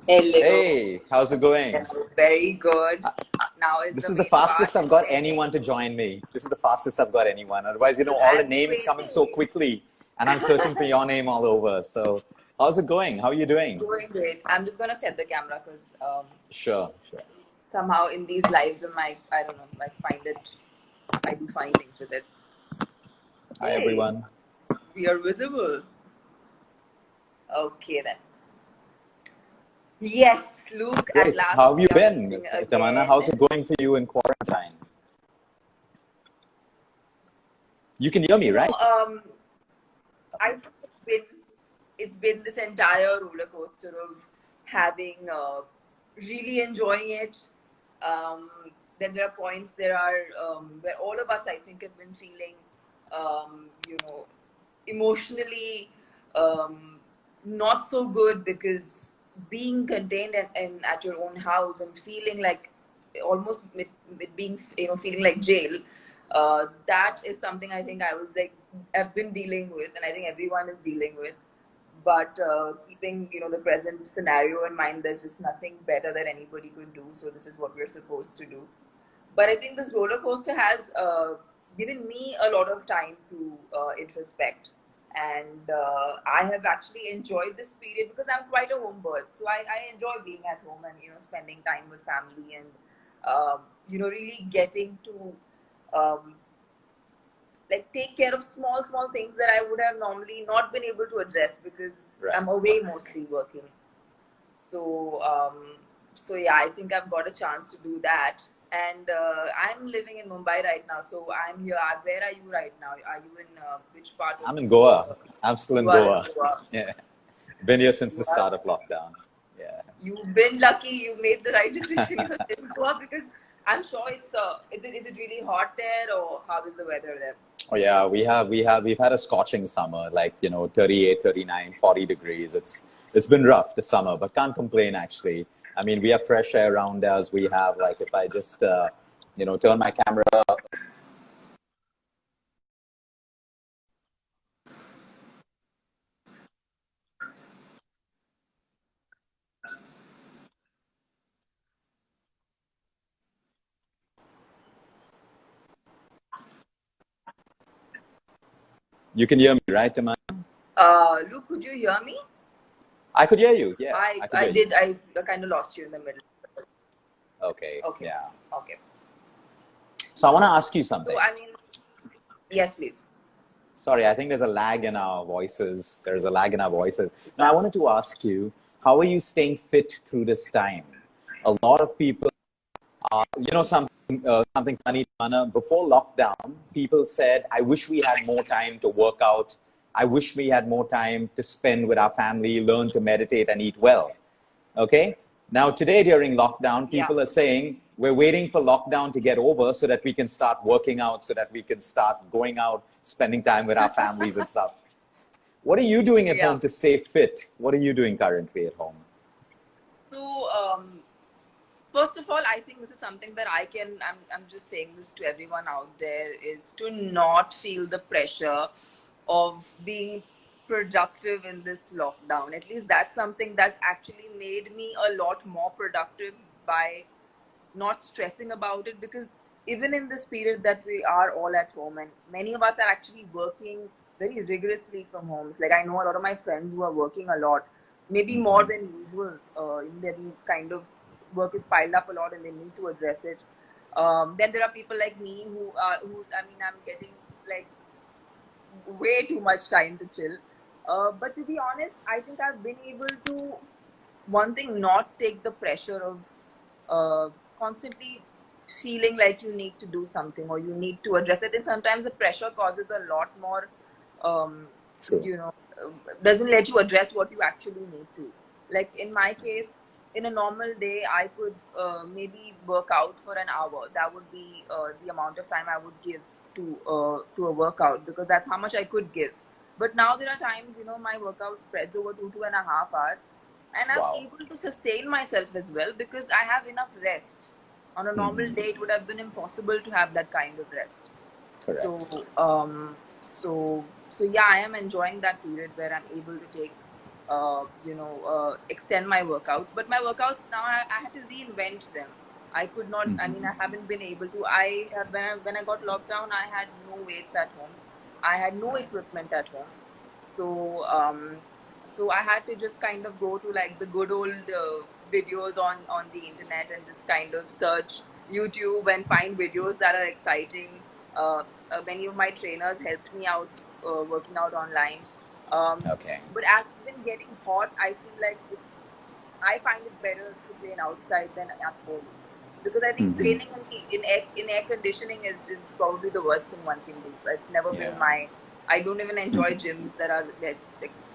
Hello. Hey, how's it going? Very good. Now is This the is the main part. fastest I've got anyone to join me. This is the fastest I've got anyone. Otherwise, all the That's names come in so crazy. quickly, and I'm searching for your name all over. So, how's it going? How are you doing? Doing great. I'm just gonna set the camera because Sure, sure. somehow in these lives, I don't know, I do find things with it. Hi, Hey, everyone. we are visible. Okay then. Yes, Luke. At Great. last How have we you are been, meeting Tamana? again. How's it going for you in quarantine? You can hear me, You know, right? I think it's been this entire roller coaster of having really enjoying it. Um, then there are points where all of us I think have been feeling you know emotionally um, not so good because being contained and at your own house and feeling like almost with being feeling like jail. That is something I think I've been dealing with, and I think everyone is dealing with. But keeping the present scenario in mind, there's just nothing better that anybody could do. So this is what we're supposed to do. But I think this roller coaster has given me a lot of time to introspect, and I have actually enjoyed this period because I'm quite a home bird. So I enjoy being at home and spending time with family and really getting to um, like take care of small things that I would have normally not been able to address because Right. I'm away mostly working. So, so yeah, I think I've got a chance to do that. And I'm living in Mumbai right now. So I'm here. Where are you right now? Are you in which part of I'm in Goa. Goa? I'm still in You are in Goa. Goa. Yeah. Been here since You the are. start of lockdown. Yeah. You've been lucky. You made the right decision. You're in Goa because I'm sure it's. Is it really hot there, or how is the weather there? Oh yeah, we've had a scorching summer, like 38, 39, 40 degrees. It's been rough this summer, but can't complain actually. I mean, we have fresh air around us. We have, like, if I just turn my camera, you can hear me, right, Taman? Luke, could you hear me? I could hear you. Yeah, I I could I hear you. did. I kind of lost you in the middle. Okay, Okay. yeah. Okay. So I want to ask you So something. I mean, yes, please. Sorry, I think there's a lag in our voices. There's a lag in our voices. Now, I wanted to ask you, how are you staying fit through this time? A lot of people, something funny, Anna. Before lockdown, people said, "I wish we had more time to work out. I wish we had more time to spend with our family, learn to meditate and eat well." Okay. Now, today during lockdown, Yeah. people are saying we're waiting for lockdown to get over so that we can start working out, so that we can start going out, spending time with our families and stuff. What are you doing at Yeah. home to stay fit? What are you doing currently at home? So first of all, I think this is something that I'm just saying this to everyone out there is to not feel the pressure of being productive in this lockdown. At least that's something that's actually made me a lot more productive by not stressing about it, because even in this period that we are all at home and many of us are actually working very rigorously from homes. Like I know a lot of my friends who are working a lot, maybe more Mm-hmm. than usual. Their kind of work is piled up a lot and they need to address it. Then there are people like me who I mean, I'm getting like way too much time to chill. But to be honest, I think I've been able to, one thing, not take the pressure of constantly feeling like you need to do something or you need to address it. And sometimes the pressure causes a lot more, um, True. you know, doesn't let you address what you actually need to. Like in my case, in a normal day, I could maybe work out for an hour. That would be the amount of time I would give to a workout, because that's how much I could give. But now there are times, my workout spreads over 2.5 hours, and I'm Wow. able to sustain myself as well because I have enough rest. On a normal Mm-hmm. day, it would have been impossible to have that kind of rest. Correct. So, so yeah, I am enjoying that period where I'm able to take extend my workouts. But my workouts now, I had to reinvent them. I could not. I mean, I haven't been able to. I have when I got locked down, I had no weights at home. I had no equipment at home. So so I had to just kind of go to like the good old videos on the internet and just kind of search YouTube and find videos that are exciting. Many of my trainers helped me out working out online. Okay. But as it's been getting hot, I feel like I find it better to train outside than at home, because I think training in air conditioning is probably the worst thing one can do. It's never been my. I don't even enjoy gyms that are like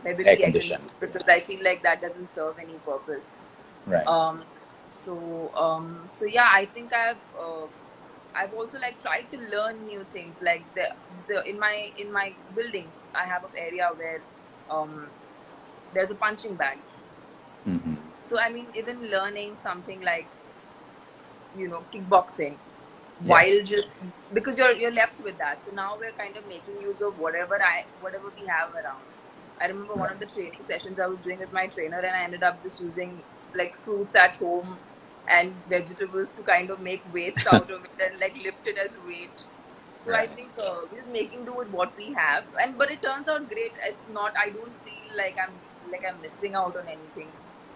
heavily air conditioned, because I feel like that doesn't serve any purpose. Right. So yeah, I think I've also like tried to learn new things. Like the in my building, I have an area where there's a punching bag. So I mean, even learning something like kickboxing, while just because you're left with that. So now we're kind of making use of whatever we have around. I remember one of the training sessions I was doing with my trainer, and I ended up just using like fruits at home and vegetables to kind of make weights out of it and like lift it as weight. So I think we're just making do with what we have, but it turns out great. It's not. I don't feel like I'm missing out on anything.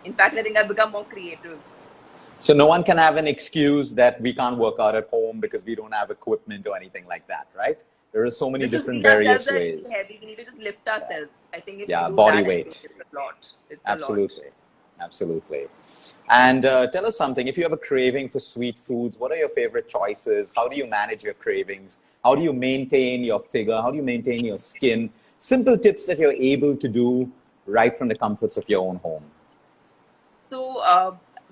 In fact, I think I've become more creative. So no one can have an excuse that we can't work out at home because we don't have equipment or anything like that, right? There are so many different various ways. Heavy. We need to just lift ourselves. I think if yeah, we do body that, weight. It's a lot. It's Absolutely. A lot. Absolutely. And tell us something. If you have a craving for sweet foods, what are your favorite choices? How do you manage your cravings? How do you maintain your figure? How do you maintain your skin? Simple tips that you're able to do right from the comforts of your own home. So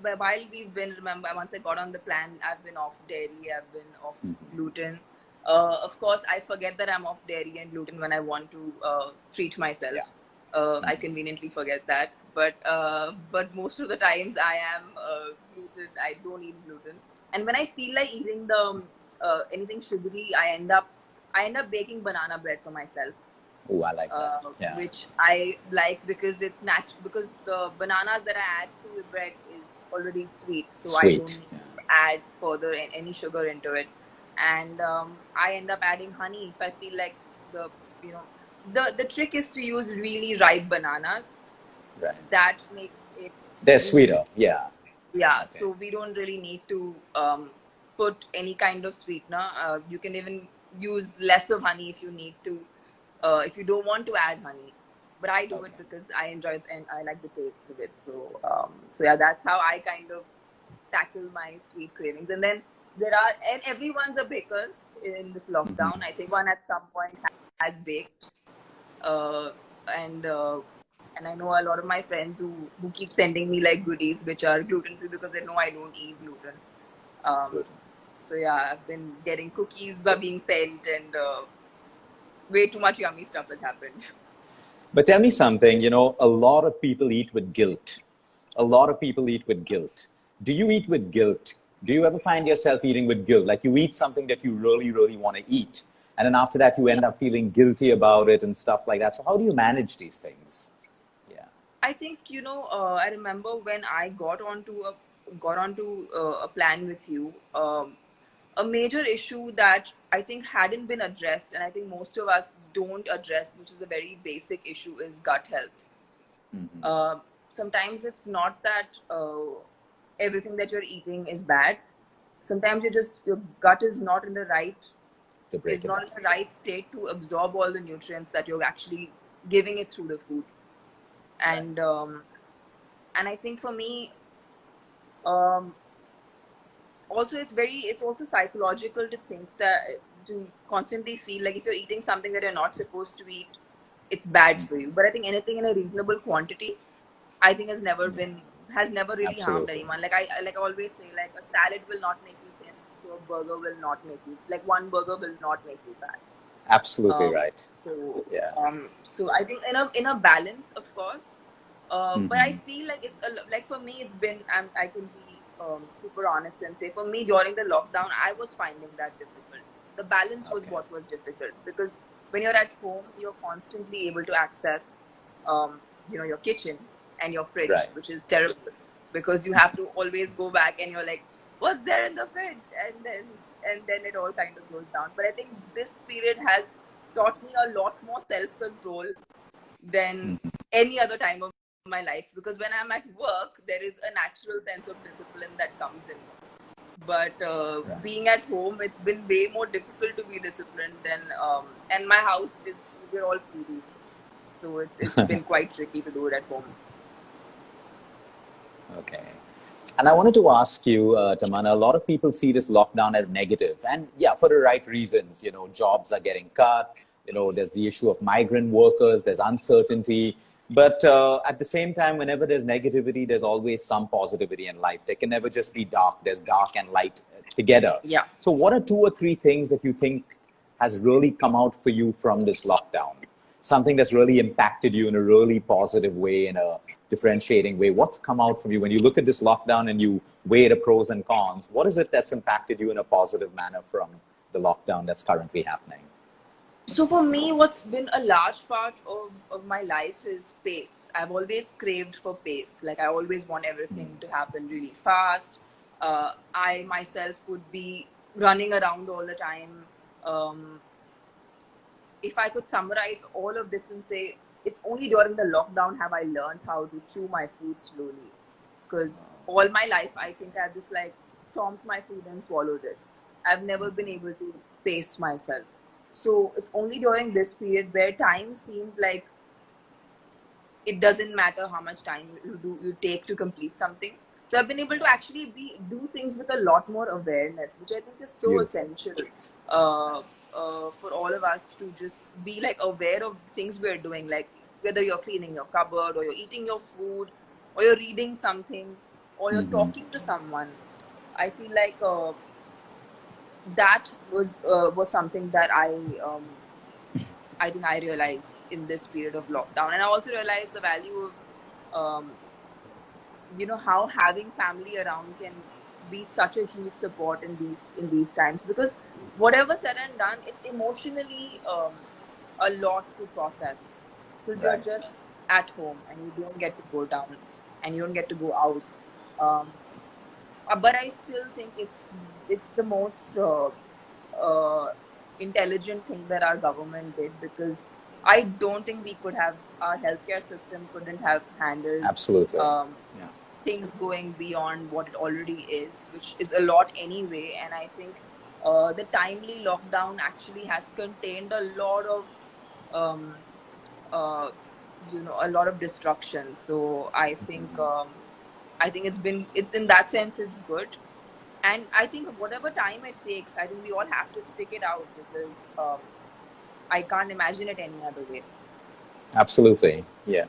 while we've been, remember, once I got on the plan, I've been off dairy, I've been off gluten. Of course, I forget that I'm off dairy and gluten when I want to treat myself. I conveniently forget that. But most of the times I am gluten. I don't eat gluten. And when I feel like eating anything sugary, I end up baking banana bread for myself. Oh, I like that. Which I like because it's natural. Because the bananas that I add to the bread is already sweet, so I don't need to add further any sugar into it. And I end up adding honey if I feel like the trick is to use really ripe bananas. Right. That makes it. They're sweeter. Yeah. Yeah. Okay. So we don't really need to put any kind of sweetener. You can even use less of honey if you need to. If you don't want to add honey, but I do it because I enjoy it and I like the taste of it. So yeah, that's how I kind of tackle my sweet cravings. And then and everyone's a baker in this lockdown. I think one at some point has baked, and I know a lot of my friends who keep sending me like goodies which are gluten free because they know I don't eat gluten. So yeah, I've been getting cookies by being sent, and way too much yummy stuff has happened. But tell me something, a lot of people eat with guilt. A lot of people eat with guilt. Do you eat with guilt? Do you ever find yourself eating with guilt? Like you eat something that you really, really want to eat, and then after that you end up feeling guilty about it and stuff like that. So how do you manage these things? Yeah. I think, I remember when I got onto a plan with you, a major issue that I think hadn't been addressed, and I think most of us don't address, which is a very basic issue, is gut health. Sometimes it's not that everything that you're eating is bad. Sometimes your gut is not in the right state to absorb all the nutrients that you're actually giving it through the food. And I think for me, also it's also psychological to think that, to constantly feel like if you're eating something that you're not supposed to eat, it's bad for you. But I think anything in a reasonable quantity, I think has never really harmed anyone. Like I always say, like a salad will not make you thin, so a burger will not make you, like one burger will not make you fat. Absolutely right. So yeah. So I think in a balance, of course. But I feel like it's like for me, it's been, I can be super honest and say, for me during the lockdown, I was finding that difficult. The balance was what was difficult, because when you're at home, you're constantly able to access your kitchen and your fridge, Right. which is terrible because you have to always go back and you're like, what's there in the fridge? And then it all kind of goes down. But I think this period has taught me a lot more self-control than any other time of my life, because when I'm at work, there is a natural sense of discipline that comes in. But Right. being at home, it's been way more difficult to be disciplined than and my house is, we're all foodies, so it's been quite tricky to do it at home. Okay. And I wanted to ask you, Tamanna, a lot of people see this lockdown as negative, and yeah, for the right reasons. Jobs are getting cut. There's the issue of migrant workers. There's uncertainty. But at the same time, whenever there's negativity, there's always some positivity in life. There can never just be dark. There's dark and light together. Yeah. So what are 2 or 3 things that you think has really come out for you from this lockdown? Something that's really impacted you in a really positive way, in a differentiating way. What's come out from you when you look at this lockdown and you weigh the pros and cons? What is it that's impacted you in a positive manner from the lockdown that's currently happening? So for me, what's been a large part of my life is pace. I've always craved for pace. Like, I always want everything to happen really fast. I myself would be running around all the time. If I could summarize all of this and say, it's only during the lockdown have I learned how to chew my food slowly. Because all my life, I think I've just like chomped my food and swallowed it. I've never been able to pace myself. So it's only during this period where time seemed like it doesn't matter how much time you take to complete something. So I've been able to actually do things with a lot more awareness, which I think is so essential for all of us to just be like aware of things we're doing, like whether you're cleaning your cupboard or you're eating your food or you're reading something or you're talking to someone. I feel like that was something that I think I realized in this period of lockdown. And I also realized the value of how having family around can be such a huge support in these times, because whatever said and done, it's emotionally a lot to process, because you're just at home and you don't get to go down and you don't get to go out. But I still think it's the most intelligent thing that our government did, because I don't think we could have, our healthcare system couldn't have handled Absolutely. things going beyond what it already is, which is a lot anyway. And I think the timely lockdown actually has contained a lot of a lot of destruction. So I think it's in that sense it's good. And I think whatever time it takes, I think we all have to stick it out, because I can't imagine it any other way. Absolutely. Yeah.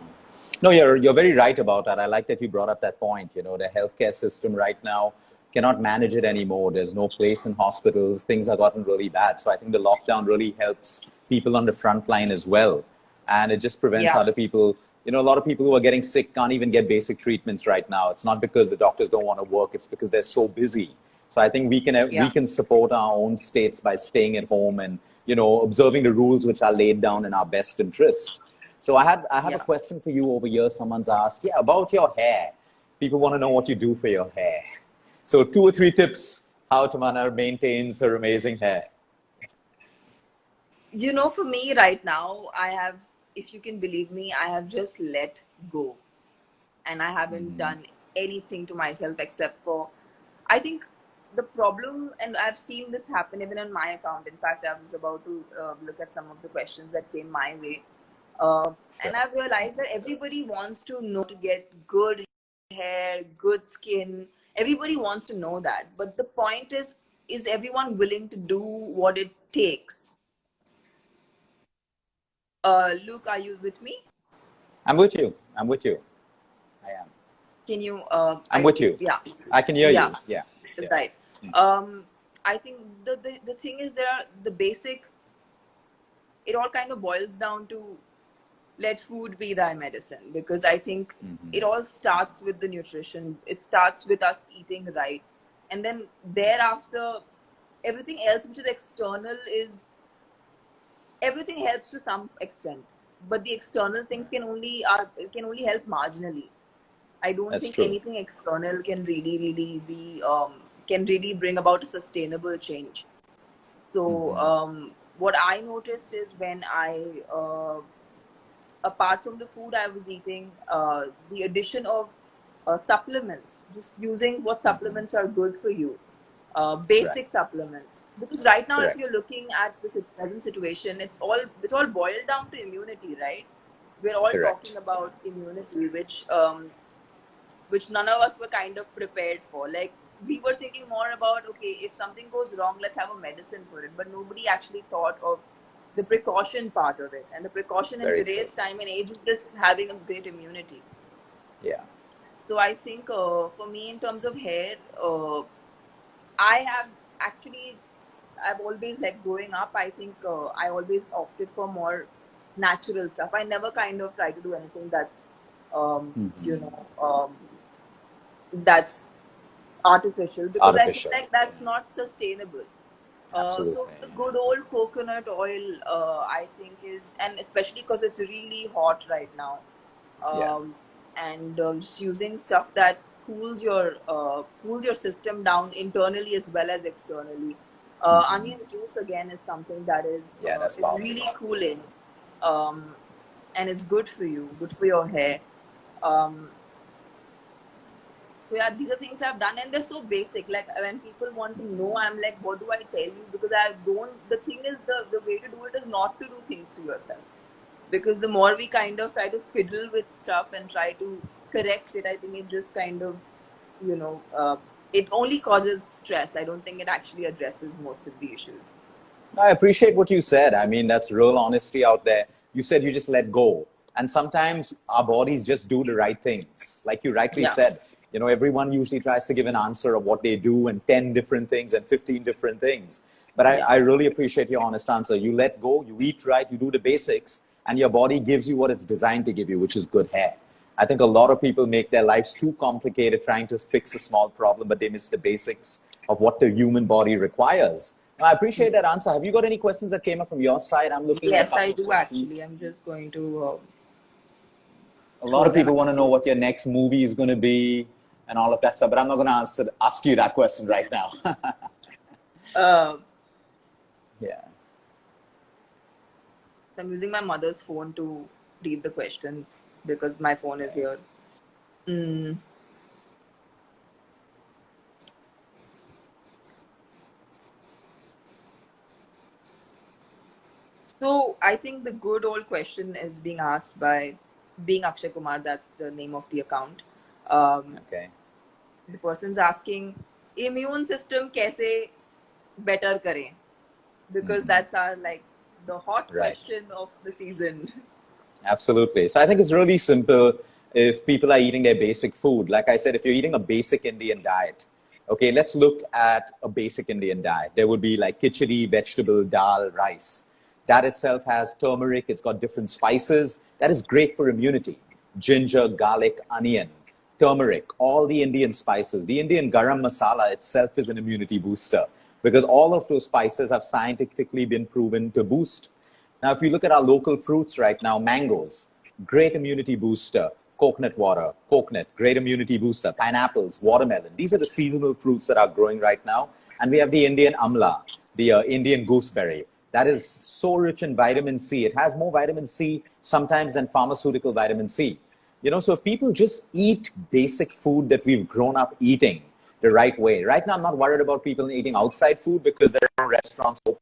No, you're very right about that. I like that you brought up that point. The healthcare system right now cannot manage it anymore. There's no place in hospitals. Things have gotten really bad. So I think the lockdown really helps people on the front line as well. And it just prevents other people. A lot of people who are getting sick can't even get basic treatments right now. It's not because the doctors don't want to work. It's because they're so busy. So I think we can support our own states by staying at home and, observing the rules which are laid down in our best interest. So I have a question for you over here. Someone's asked, about your hair. People want to know what you do for your hair. So 2 or 3 tips how Tamanna maintains her amazing hair. For me right now, I have, if you can believe me, I have just let go. And I haven't done anything to myself except for, I think the problem, and I've seen this happen even in my account. In fact, I was about to look at some of the questions that came my way. And I've realized that everybody wants to know to get good hair, good skin. Everybody wants to know that. But the point is everyone willing to do what it takes? Luke, are you with me? I'm with you. I am. Can you? I'm with you. Yeah. I can hear you. Yeah. Right. I think the thing is, the basic, it all kind of boils down to let food be thy medicine, because I think it all starts with the nutrition. It starts with us eating right. And then thereafter, everything else which is external everything helps to some extent. but the external things can only help marginally. I don't That's think true. anything external can really be can really bring about a sustainable change. So what I noticed is when apart from the food I was eating, the addition of supplements, just using what supplements are good for you, Right. basic supplements. Because right now, if Correct. you're looking at this present situation, it's all boiled down to immunity, right? We're all talking Correct. about immunity, which none of us were kind of prepared for. Like we were thinking more about, okay, if something goes wrong, let's have a medicine for it. But nobody actually thought of the precaution part of it. And the precaution in Very true. today's time and age is just having a great immunity. Yeah. So I think for me, in terms of hair, I have actually, I've always like growing up, I think I always opted for more natural stuff. I never kind of try to do anything that's, you know, that's artificial, because I feel Artificial. like that's not sustainable. So Absolutely. the good old coconut oil, I think is, and especially because it's really hot right now, Yeah. and just using stuff that cools your system down internally as well as externally. Onion juice again is something that Yeah, that's is powerful. really cooling, um, and it's good for you, good for your hair. Um, so yeah, these are things I've done, and they're so basic. Like when people want to know, I'm like, what do I tell you? Because I don't. The thing is, the way to do it is not to do things to yourself. Because the more we kind of try to fiddle with stuff and try to correct it, I think it just kind of, you know, it only causes stress. I don't think it actually addresses most of the issues. I appreciate what you said. I mean, that's real honesty out there. You said you just let go. And sometimes our bodies just do the right things. Like you rightly Yeah. said, you know, everyone usually tries to give an answer of what they do and 10 different things and 15 different things. But Yeah. I really appreciate your honest answer. You let go, you eat right, you do the basics, and your body gives you what it's designed to give you, which is good hair. I think a lot of people make their lives too complicated trying to fix a small problem, but they miss the basics of what the human body requires. No, I appreciate that answer. Have you got any questions that came up from your side? I'm looking at a Yes, I couple of do questions. actually. I'm just going to A lot throw of them people at want to know you. what your next movie is going to be and all of that stuff, but I'm not going to ask you that question right now. Uh, Yeah. I'm using my mother's phone to read the questions because my phone is here. Mm. So I think the good old question is being asked by being Akshay Kumar. That's the name of the account. Um, Okay. the person's asking, immune system kaise better kare? Because that's our like the hot Right. question of the season. Absolutely. So I think it's really simple if people are eating their basic food. Like I said, if you're eating a basic Indian diet, okay, let's look at a basic Indian diet. There would be like khichdi, vegetable, dal, rice. That itself has turmeric, it's got different spices. That is great for immunity. Ginger, garlic, onion, turmeric, all the Indian spices. The Indian garam masala itself is an immunity booster because all of those spices have scientifically been proven to boost. Now, if you look at our local fruits right now, mangoes, great immunity booster. Coconut water, coconut, great immunity booster. Pineapples, watermelon. These are the seasonal fruits that are growing right now. And we have the Indian amla, the Indian gooseberry. That is so rich in vitamin C. It has more vitamin C sometimes than pharmaceutical vitamin C. You know, so if people just eat basic food that we've grown up eating the right way. Right now, I'm not worried about people eating outside food because there are no restaurants open.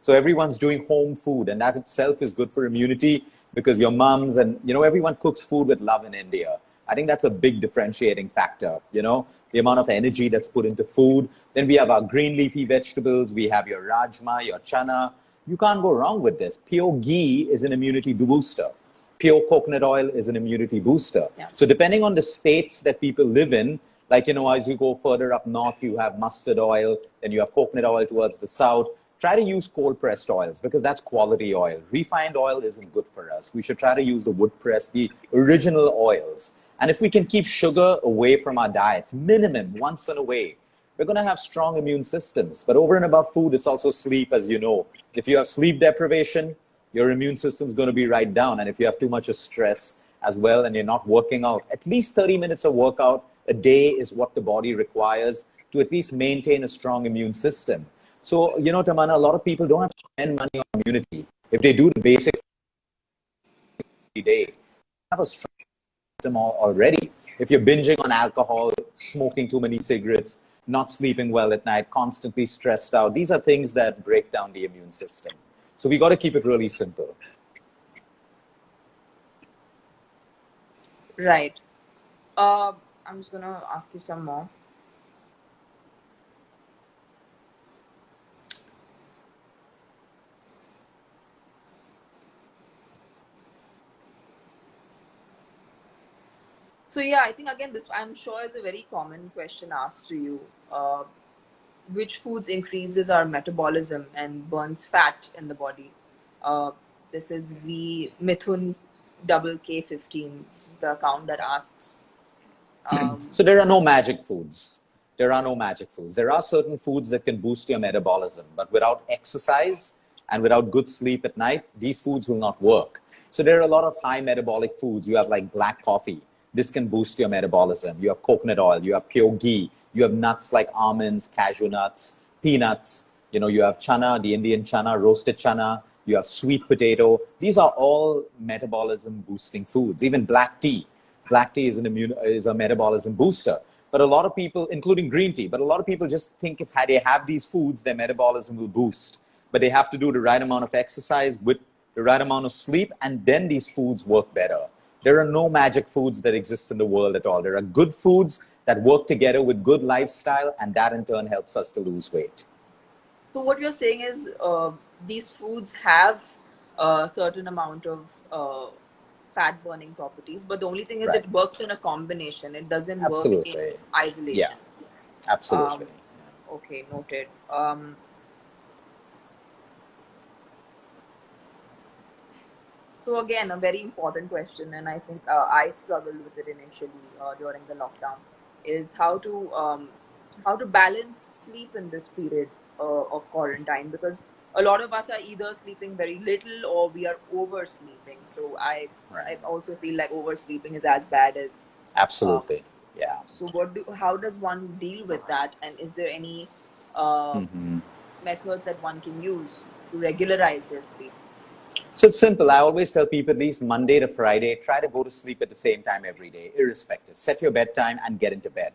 So everyone's doing home food, and that itself is good for immunity because your mums and everyone cooks food with love in India. I think that's a big differentiating factor. The amount of energy that's put into food. Then we have our green leafy vegetables. We have your rajma, your chana. You can't go wrong with this. Pure ghee is an immunity booster. Pure coconut oil is an immunity booster. Yeah. So depending on the states that people live in, like, as you go further up north, you have mustard oil, then you have coconut oil towards the south. Try to use cold pressed oils because that's quality oil. Refined oil isn't good for us. We should try to use the wood pressed, the original oils. And if we can keep sugar away from our diets, minimum once in a way, we're going to have strong immune systems. But over and above food, it's also sleep, as you know. If you have sleep deprivation, your immune system is going to be right down. And if you have too much of stress as well and you're not working out, at least 30 minutes of workout a day is what the body requires to at least maintain a strong immune system. So, Tamanna, a lot of people don't have to spend money on immunity. If they do the basics every day, have a strong system already. If you're binging on alcohol, smoking too many cigarettes, not sleeping well at night, constantly stressed out, these are things that break down the immune system. So we got to keep it really simple. Right. I'm just gonna ask you some more. So yeah, I think again, this I'm sure is a very common question asked to you. Which foods increases our metabolism and burns fat in the body? This is V Mithun double K15. This is the account that asks. So there are no magic foods. There are no magic foods. There are certain foods that can boost your metabolism, but without exercise and without good sleep at night, these foods will not work. So there are a lot of high metabolic foods. You have like black coffee. This can boost your metabolism. You have coconut oil. You have pure ghee. You have nuts like almonds, cashew nuts, peanuts. You have chana, the Indian chana, roasted chana. You have sweet potato. These are all metabolism boosting foods. Even black tea. Black tea is a metabolism booster. But a lot of people, including green tea, but a lot of people just think if they have these foods, their metabolism will boost. But they have to do the right amount of exercise with the right amount of sleep, and then these foods work better. There are no magic foods that exist in the world at all. There are good foods that work together with good lifestyle, and that in turn helps us to lose weight. So what you're saying is these foods have a certain amount of fat burning properties, but the only thing is it works in a combination. It doesn't work in isolation. Yeah, absolutely. Okay, noted. So again, a very important question, and I think I struggled with it initially during the lockdown, is how to balance sleep in this period of quarantine, because a lot of us are either sleeping very little or we are oversleeping. So I also feel like oversleeping is as bad as absolutely. Yeah. So how does one deal with that, and is there any method that one can use to regularize their sleep? So it's simple. I always tell people, at least Monday to Friday, try to go to sleep at the same time every day, irrespective. Set your bedtime and get into bed.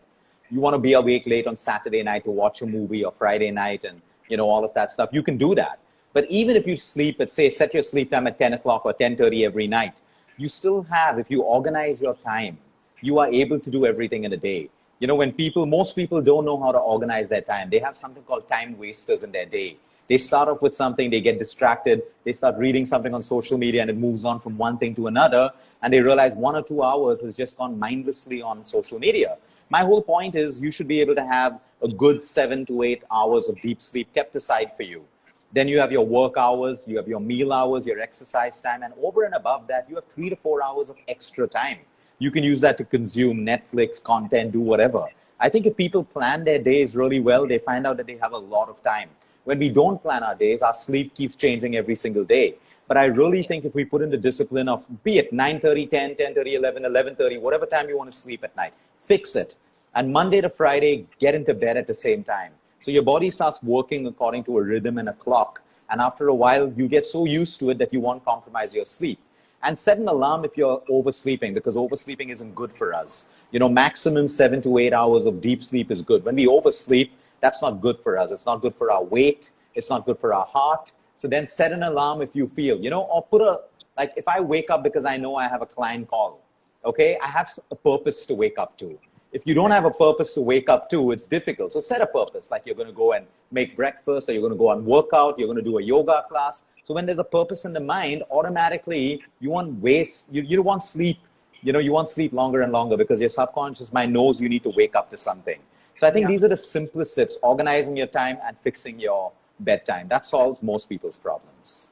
You want to be awake late on Saturday night to watch a movie, or Friday night, and all of that stuff. You can do that. But even if you sleep at, say, set your sleep time at 10 o'clock or 10:30 every night, you still have, if you organize your time, you are able to do everything in a day. When most people don't know how to organize their time. They have something called time wasters in their day. They start off with something, they get distracted, they start reading something on social media, and it moves on from one thing to another, and they realize 1 or 2 hours has just gone mindlessly on social media. My whole point is you should be able to have a good 7 to 8 hours of deep sleep kept aside for you. Then you have your work hours, you have your meal hours, your exercise time, and over and above that, you have 3 to 4 hours of extra time. You can use that to consume Netflix, content, do whatever. I think if people plan their days really well, they find out that they have a lot of time. When we don't plan our days, our sleep keeps changing every single day. But I really think if we put in the discipline of, be it 9:30, 10, 10:30, 11, 11:30, whatever time you want to sleep at night, fix it. And Monday to Friday, get into bed at the same time. So your body starts working according to a rhythm and a clock. And after a while, you get so used to it that you won't compromise your sleep. And set an alarm if you're oversleeping, because oversleeping isn't good for us. Maximum 7 to 8 hours of deep sleep is good. When we oversleep, that's not good for us. It's not good for our weight. It's not good for our heart. So then set an alarm if you feel, or like if I wake up because I know I have a client call, okay, I have a purpose to wake up to. If you don't have a purpose to wake up to, it's difficult. So set a purpose, like you're going to go and make breakfast, or you're going to go and work out, you're going to do a yoga class. So when there's a purpose in the mind, automatically you want you want sleep, you want sleep longer and longer, because your subconscious mind knows you need to wake up to something. So I think these are the simplest tips: organizing your time and fixing your bedtime. That solves most people's problems.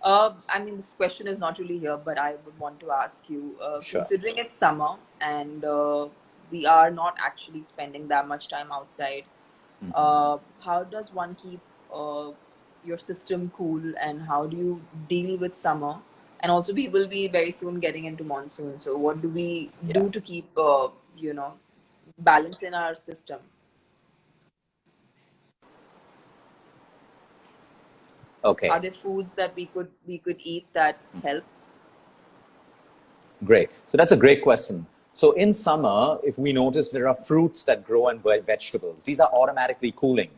This question is not really here, but I would want to ask you, Sure. Considering it's summer and we are not actually spending that much time outside, how does one keep your system cool, and how do you deal with summer? And also, we will be very soon getting into monsoon. So, what do we Yeah. do to keep, balance in our system? Okay. Are there foods that we could eat that help? Great. So that's a great question. So in summer, if we notice, there are fruits that grow and vegetables. These are automatically cooling.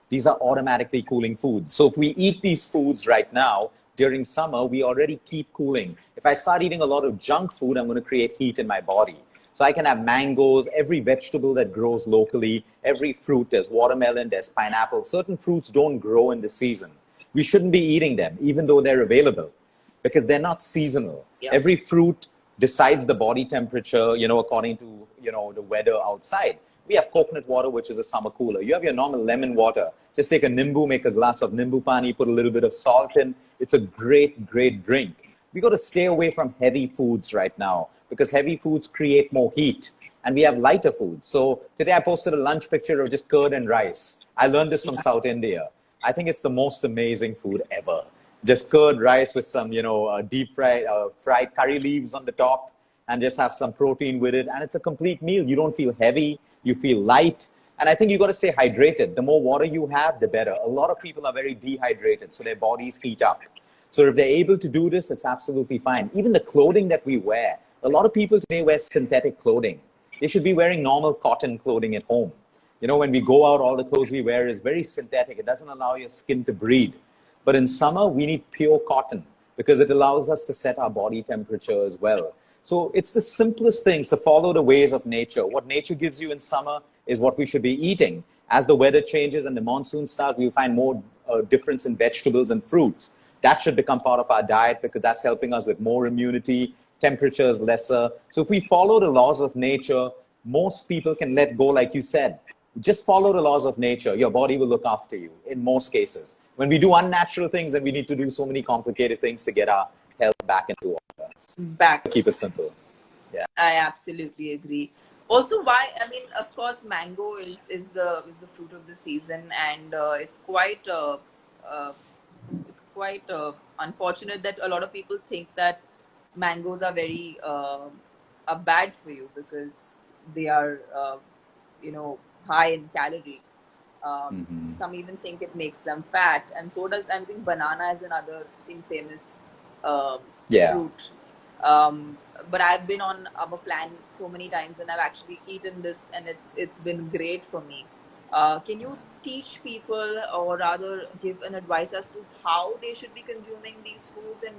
These are automatically cooling foods. So if we eat these foods right now during summer, we already keep cooling. If I start eating a lot of junk food, I'm going to create heat in my body. So I can have mangoes, every vegetable that grows locally, every fruit. There's watermelon, there's pineapple. Certain fruits don't grow in the season. We shouldn't be eating them, even though they're available, because they're not seasonal. Yeah. Every fruit decides the body temperature, according to, the weather outside. We have coconut water, which is a summer cooler. You have your normal lemon water. Just take a nimbu, make a glass of nimbu pani, put a little bit of salt in. It's a great, great drink. We got to stay away from heavy foods right now, because heavy foods create more heat, and we have lighter foods. So today I posted a lunch picture of just curd and rice. I learned this from South India. I think it's the most amazing food ever. Just curd rice with some, deep fried curry leaves on the top, and just have some protein with it. And it's a complete meal. You don't feel heavy. You feel light. And I think you got to stay hydrated. The more water you have, the better. A lot of people are very dehydrated, so their bodies heat up. So if they're able to do this, it's absolutely fine. Even the clothing that we wear, a lot of people today wear synthetic clothing. They should be wearing normal cotton clothing at home. When we go out, all the clothes we wear is very synthetic. It doesn't allow your skin to breathe. But in summer, we need pure cotton, because it allows us to set our body temperature as well. So it's the simplest things to follow the ways of nature. What nature gives you in summer is what we should be eating. As the weather changes and the monsoon starts, we'll find more difference in vegetables and fruits. That should become part of our diet, because that's helping us with more immunity, temperatures lesser. So if we follow the laws of nature, most people can let go, like you said. Just follow the laws of nature. Your body will look after you in most cases. When we do unnatural things, then we need to do so many complicated things to get our health back into order. Back. Keep it simple. Yeah. I absolutely agree. Also, why? I mean, of course, mango is the fruit of the season, and uh, it's quite unfortunate that a lot of people think that mangoes are very are bad for you, because they are high in calorie. Some even think it makes them fat, and so does, I think, banana is another infamous Yeah. fruit. But I've been on our plan so many times, and I've actually eaten this, and it's been great for me. Can you teach people, or rather give an advice as to how they should be consuming these foods, and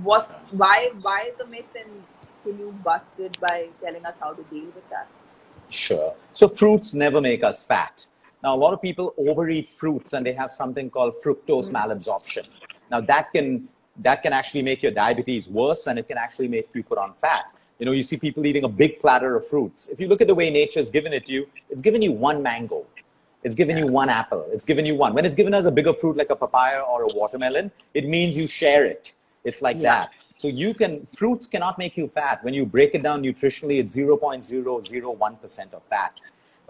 why the myth, and can you bust it by telling us how to deal with that? Sure. So fruits never make us fat. Now, a lot of people overeat fruits, and they have something called fructose malabsorption. Now, that can actually make your diabetes worse, and it can actually make you put on fat. You see people eating a big platter of fruits. If you look at the way nature's given it to you, it's given you one mango. It's given you one apple. It's given you one. When it's given us a bigger fruit like a papaya or a watermelon, it means you share it. It's like that. So fruits cannot make you fat. When you break it down nutritionally, it's 0.001% of fat.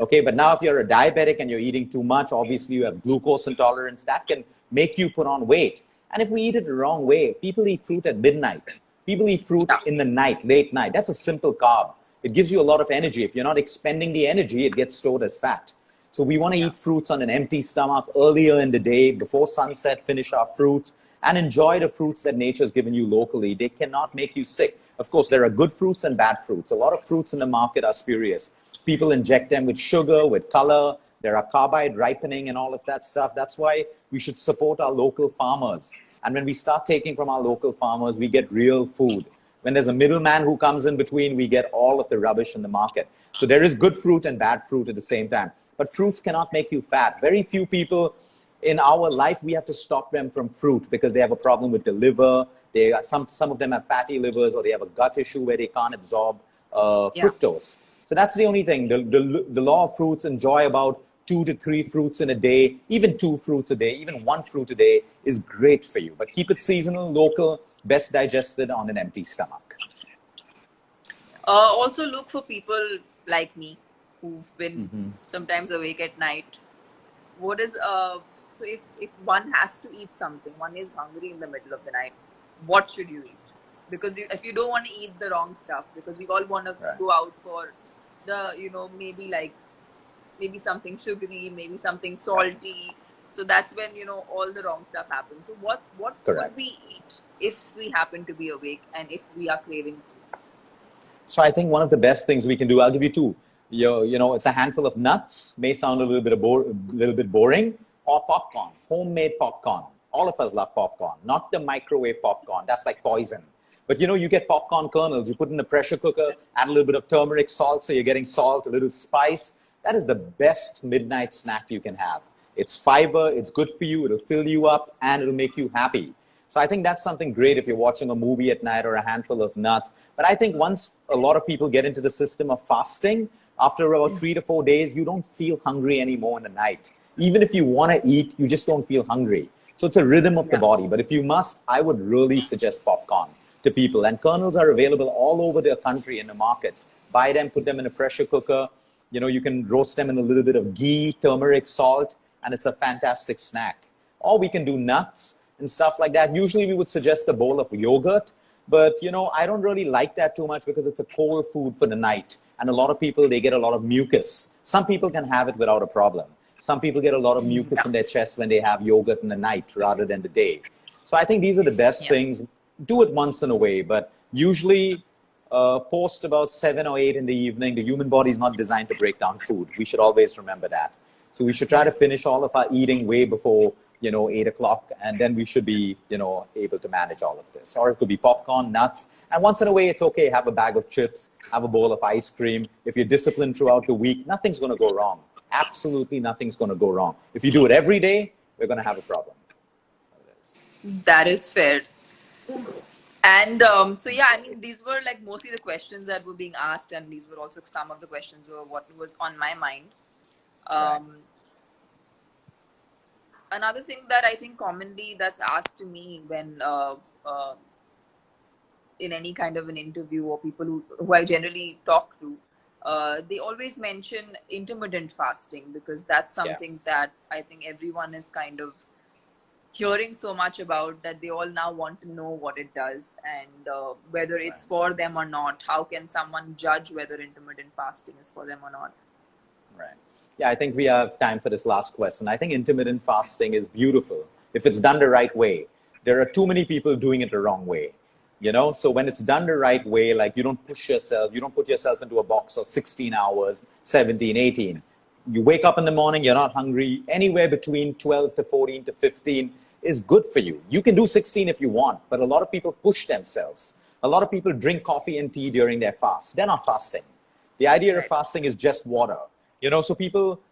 Okay, but now if you're a diabetic and you're eating too much, obviously you have glucose intolerance, that can make you put on weight. And if we eat it the wrong way, people eat fruit at midnight. People eat fruit in the night, late night. That's a simple carb. It gives you a lot of energy. If you're not expending the energy, it gets stored as fat. So we want to eat fruits on an empty stomach earlier in the day, before sunset, finish our fruits, and enjoy the fruits that nature's given you locally. They cannot make you sick. Of course, there are good fruits and bad fruits. A lot of fruits in the market are spurious. People inject them with sugar, with color. There are carbide ripening and all of that stuff. That's why we should support our local farmers. And when we start taking from our local farmers, we get real food. When there's a middleman who comes in between, we get all of the rubbish in the market. So there is good fruit and bad fruit at the same time. But fruits cannot make you fat. Very few people in our life, we have to stop them from fruit because they have a problem with the liver. Some of them have fatty livers, or they have a gut issue where they can't absorb fructose. So that's the only thing. The law of fruits, enjoy about 2 to 3 fruits in a day, even 2 fruits a day, even 1 fruit a day is great for you. But keep it seasonal, local, best digested on an empty stomach. Also look for people like me who've been sometimes awake at night. What is So if one has to eat something, one is hungry in the middle of the night, what should you eat? Because if you don't want to eat the wrong stuff, because we all want to go out for the, maybe something sugary, maybe something salty. So that's when, all the wrong stuff happens. So what would we eat if we happen to be awake and if we are craving food? So I think one of the best things we can do, I'll give you two. It's a handful of nuts, may sound a little bit boring, or popcorn, homemade popcorn. All of us love popcorn, not the microwave popcorn. That's like poison. But you get popcorn kernels, you put in a pressure cooker, add a little bit of turmeric, salt, so you're getting salt, a little spice. That is the best midnight snack you can have. It's fiber, it's good for you, it'll fill you up, and it'll make you happy. So I think that's something great if you're watching a movie at night or a handful of nuts. But I think once a lot of people get into the system of fasting, after about 3 to 4 days, you don't feel hungry anymore in the night. Even if you want to eat, you just don't feel hungry. So it's a rhythm of the body. But if you must, I would really suggest popcorn to people. And kernels are available all over the country in the markets. Buy them, put them in a pressure cooker. You can roast them in a little bit of ghee, turmeric, salt, and it's a fantastic snack. Or we can do nuts and stuff like that. Usually we would suggest a bowl of yogurt, but I don't really like that too much because it's a cold food for the night. And a lot of people, they get a lot of mucus. Some people can have it without a problem. Some people get a lot of mucus in their chest when they have yogurt in the night rather than the day. So I think these are the best things. Do it once in a way, but usually post about 7 or 8 in the evening. The human body is not designed to break down food. We should always remember that. So we should try to finish all of our eating way before 8 o'clock, and then we should be, able to manage all of this. Or it could be popcorn, nuts, and once in a way, it's okay. Have a bag of chips, have a bowl of ice cream. If you're disciplined throughout the week, nothing's going to go wrong. Absolutely nothing's going to go wrong. If you do it every day, we're going to have a problem. That is fair. And these were like mostly the questions that were being asked, and these were also some of the questions of what was on my mind. Another thing that I think commonly that's asked to me when in any kind of an interview or people who I generally talk to, they always mention intermittent fasting, because that's something that I think everyone is kind of hearing so much about, that they all now want to know what it does and whether it's for them or not. How can someone judge whether intermittent fasting is for them or not? Right. Yeah, I think we have time for this last question. I think intermittent fasting is beautiful if it's done the right way. There are too many people doing it the wrong way. So when it's done the right way, like you don't push yourself, you don't put yourself into a box of 16 hours, 17, 18. You wake up in the morning, you're not hungry. Anywhere between 12 to 14 to 15 is good for you. You can do 16 if you want, but a lot of people push themselves. A lot of people drink coffee and tea during their fast. They're not fasting. The idea of fasting is just water. So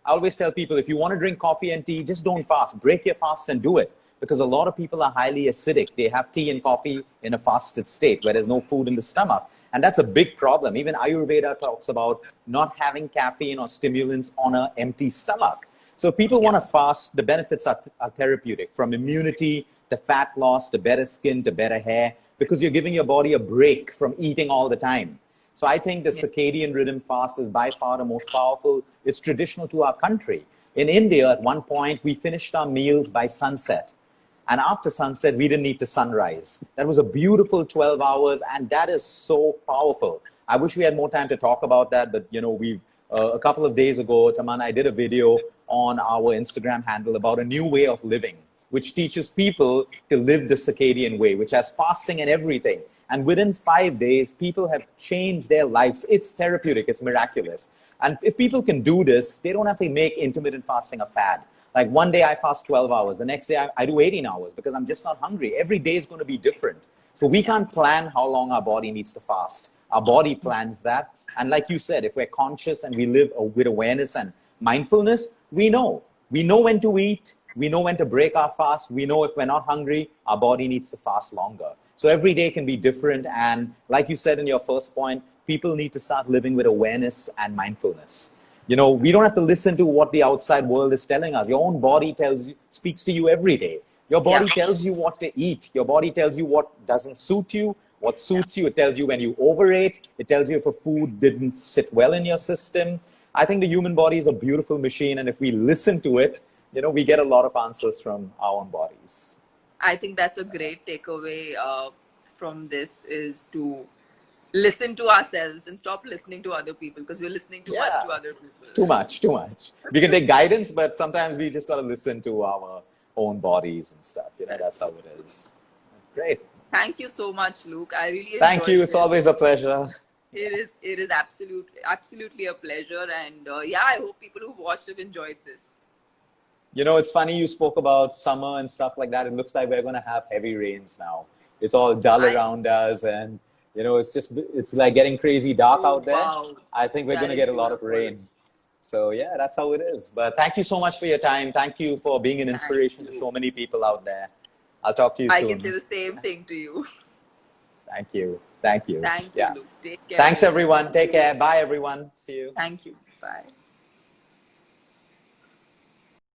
I always tell people, if you want to drink coffee and tea, just don't fast. Break your fast and do it. Because a lot of people are highly acidic. They have tea and coffee in a fasted state where there's no food in the stomach. And that's a big problem. Even Ayurveda talks about not having caffeine or stimulants on an empty stomach. So if people want to fast, the benefits are therapeutic, from immunity to fat loss to better skin to better hair, because you're giving your body a break from eating all the time. So I think the circadian rhythm fast is by far the most powerful. It's traditional to our country. In India, at one point, we finished our meals by sunset. And after sunset, we didn't need to sunrise. That was a beautiful 12 hours, and that is so powerful. I wish we had more time to talk about that, but a couple of days ago, Tamanna, I did a video on our Instagram handle about a new way of living, which teaches people to live the circadian way, which has fasting and everything. And within 5 days, people have changed their lives. It's therapeutic, it's miraculous. And if people can do this, they don't have to make intermittent fasting a fad. Like one day I fast 12 hours, the next day I do 18 hours because I'm just not hungry. Every day is going to be different. So we can't plan how long our body needs to fast. Our body plans that. And like you said, if we're conscious and we live with awareness and mindfulness, we know when to eat. We know when to break our fast. We know if we're not hungry, our body needs to fast longer. So every day can be different. And like you said in your first point, people need to start living with awareness and mindfulness. We don't have to listen to what the outside world is telling us. Your own body speaks to you every day. Your body tells you what to eat. Your body tells you what doesn't suit you, what suits you. It tells you when you overate. It tells you if a food didn't sit well in your system. I think the human body is a beautiful machine. And if we listen to it, we get a lot of answers from our own bodies. I think that's a great takeaway from this, is to listen to ourselves and stop listening to other people, because we're listening too much to other people. Too much. We can take guidance, but sometimes we just got to listen to our own bodies and stuff. That's how it is. Great. Thank you so much, Luke. I really enjoyed Thank you. It's this. always a pleasure. It is absolutely a pleasure. And I hope people who watched have enjoyed this. It's funny you spoke about summer and stuff like that. It looks like we're going to have heavy rains now. It's all dull around us, and it's like getting crazy dark out there. Wow. I think we're going to get a lot of rain. So yeah, that's how it is. But thank you so much for your time. Thank you for being an inspiration to so many people out there. I'll talk to you soon. I can say the same thing to you. Thank you. Thank you, Luke. Take care. Thanks, everyone. Take care. Bye, everyone. See you. Thank you. Bye.